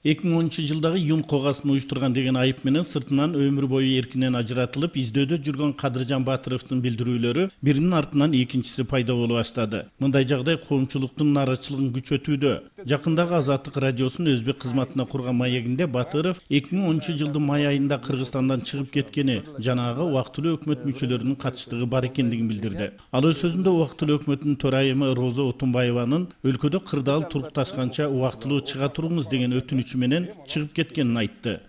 2010-жылдагы июнь когасын уюштурган деген айып менен сыртынан өмүр бою эркинен ажыратылып издөөдө жүргөн Кадыржан Батыровдун билдирүүлөрү биринин артынан экинчиси пайда боло баштады. Мындай жагдай коомчулуктун нааразычылыгын күчөтүүдө. Жакындагы Азаттык радиосунун өзбек кызматына курган маегинде Батыров 2010-жылдын май айында Кыргызстандан чыгып кеткени жана ага убактылуу өкмөт мүчөлөрүнүн катыштыгы бар экендигин билдирди. Ал өз сөзүндө убактылуу өкмөттүн төрайымы Роза Отунбаеванын өлкөдө кырдаал турукташканча убактылуу чыга туруңуз деген өтүнүчү менен чыгып кеткенин айтты.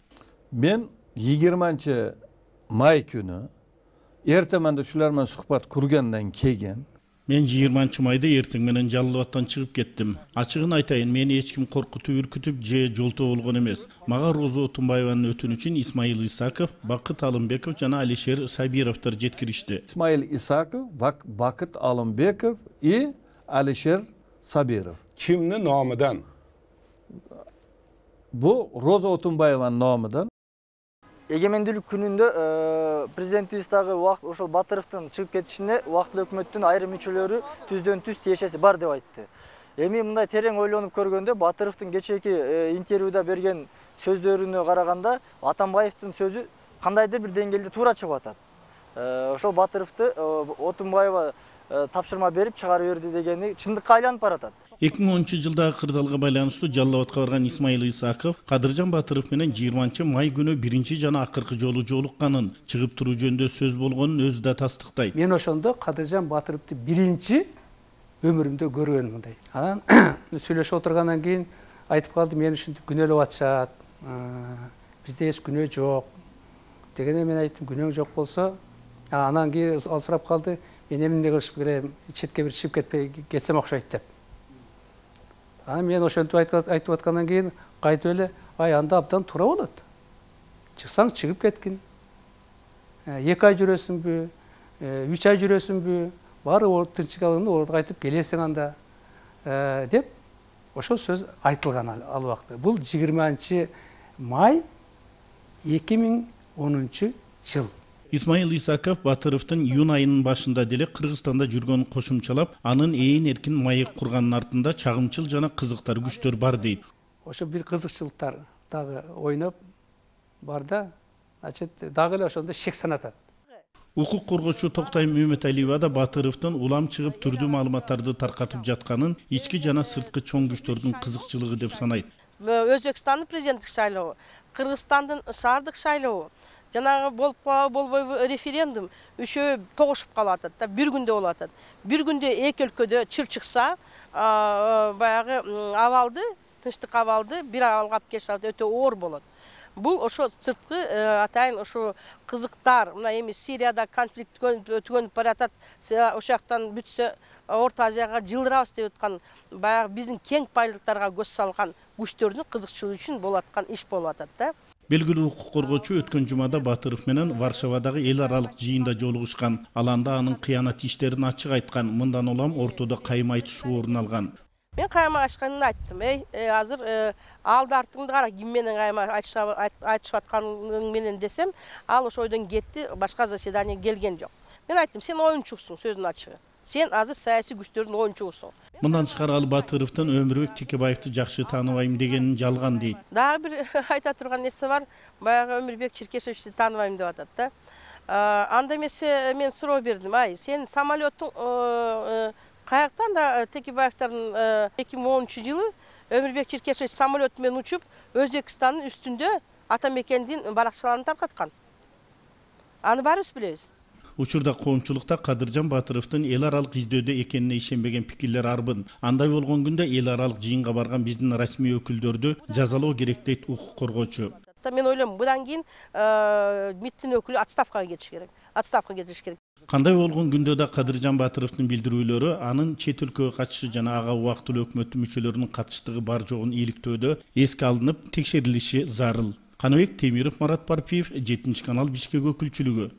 Men 20 may günü ertemende şular bilan suhbat kurgandan keyin men 20 mayda эртең менен Жалал-Абадтан чыгып кеттим. Ачыгын айтайын, мени эч ким коркутуп, үркүтүп же жолтоо болгон эмес. Мага Роза Отунбаеванын өтүнүчүн Исмаил Исаков, Бакыт Алымбеков жана Алишер Сабировдор жеткиришти. İsmail Isakov, Bakıt Alınbekov и Alişer Sabirov. Kimni nomidan? Bu Roza Otunbayeva'nın nomidan. Эгемендүүлүк күнүндө президентибиздagi ошол Батыровдун чыгып кетишине убактылуу өкмөттүн айрым мүчөлөрү түздөн түз тиешеси бар деп айтты. Эми мындай терең ойлонуп көргөндө Батыровдун кечээки интервьюда берген сөздөрүнө караганда Атамбаевдин сөзү кандайдыр бир деңгээлде туура чыгып атат. Ошол Батыровду Отунбаева тапшырма берип чыгарып берди дегени чындыкка айланып баратат. 2010-жылдагы кырдаалга байланыштуу Жалал-Абадка барган Исмаил Исаков Кадыржан Батыров менен 20 май күнү биринчи жана акыркы жолу жолукканын, чыгып туруу жөнүндө сөз болгонун өзү да тастыктайт. Мен ошондо Кадыржан Батыровду биринчи өмүрүмдө көргөнмүн мындай. Анан сүйлөшүп отургандан кийин айтып калды, мени ушинтип күнөөлөп атышат. Бизде эч күнөө жок. Дегенде мен айттым, күнөөң жок болсо, анан кийин ал сурап калды, мен эмне кылышып келем, четке бир чыгып кетпей кетсем окшойт деп. Мен ошентип айтып аткандан кийин кайтып эле, анда абдан туура болот. Чыксаң чыгып кеткин. 2 ай жүрөсүңбү, 3 ай жүрөсүңбү, баары тынчтык алып ордуга кайтып келесиң анда деп ошол сөз айтылган ал убакта. Бул 20 май 2010 жыл. Исмаил Исаков Батыровдун июнь айынын башында деле Кыргызстанда жүргөнүн кошумчалап, анын ээн эркин маек курганын артында чагымчыл жана кызыктар күчтөр бар дейт. Ошо бир кызыкчылыктар дагы ойноп бар да, значит, дагы эле ошондо шек санатат. Укук коргоочу Токтай Мөмөталиева да Батыровдун улам чыгып түрдүү маалыматтарды таркатып жатканын ички жана сырткы чоң күчтөрдүн кызыкчылыгы деп санайт. Өзбекстандын президенттик шайлообу, Кыргызстандын шаардык шайлообу, жанагы болуп калабы болбойбу референдум үшөө тогушуп калып атат. Бир күндө болуп атат. Бир күндө эки өлкөдө чыр чыкса, баягы абалды, тынчтык абалды бир абалга алып келиш өтө оор болот. Бул ошо сырткы атайын ошо кызыктар, мына эми Сирияда конфликт түгөнүп баратат, ошол жактан бүтсө Орто Азияга жылдырабыз деп аткан, баягы биздин кең байлыктарга көз салган күчтөрдүн кызыкчылыгы үчүн болуп аткан иш болуп атат да. Белгилүү укук коргоочу өткөн жумада Батыров менен Варшавадагы эл аралык жыйында жолугушкан. Аланда анын кыянат иштерин ачык айткан, мындан улам ортодо кайым айтышуу орун алган. Мен кайма ачканын айттым. Азыр алды артыңды кара, ким менен кайма айтышып атканың менен десем, ал ошо ойдон кетти, башка заседание келген жок. Мен айттым, сен оюнчусуң, сөздүн ачыгы. Сен азыр саясий күчтөрдүн оюнчусуң. Мындан тышкары ал Батыровдун Өмүрбек Текебаевди жакшы тааныбайм дегенин жалган дейт. Дагы бир айта турган нерсе бар, баягы Өмүрбек Черкешевичти тааныбайм деп атат да. Анда эмесе мен суроо бердим, сен самолеттің каяктан да Текебаевдардын 2010 жылы Өмүрбек Черкешевич самолет менен учуп Өзбекстандын үстүндө атамекендин баракчаларын таркаткан. Аны баарыбыз билебиз. Учурда коомчулукта Кадыржан Батыровдун эл аралык издөөдө экенине ишенбеген пикирлер арбын. Андай болгон күндө эл аралык жыйынга барган биздин расмий өкүлдөрдү жазалоо керек дейт укук коргоочу. Мен ойлойм, будан кийин МИДтин өкүлү отставкага кетиш керек. Отставкага кетиш керек. Кандай болгон күндө да Кадыржан Батыровдун билдирүүлөрү анын чет өлкөгө качышы жана ага убактылуу өкмөттүн мүчөлөрүнүн катыштыгы бар жогун иликтөөдө эске алынып текшерилиши зарыл. Каныбек Темиров, Марат Парпиев, 7 канал Бишкек өкүлчүлүгү.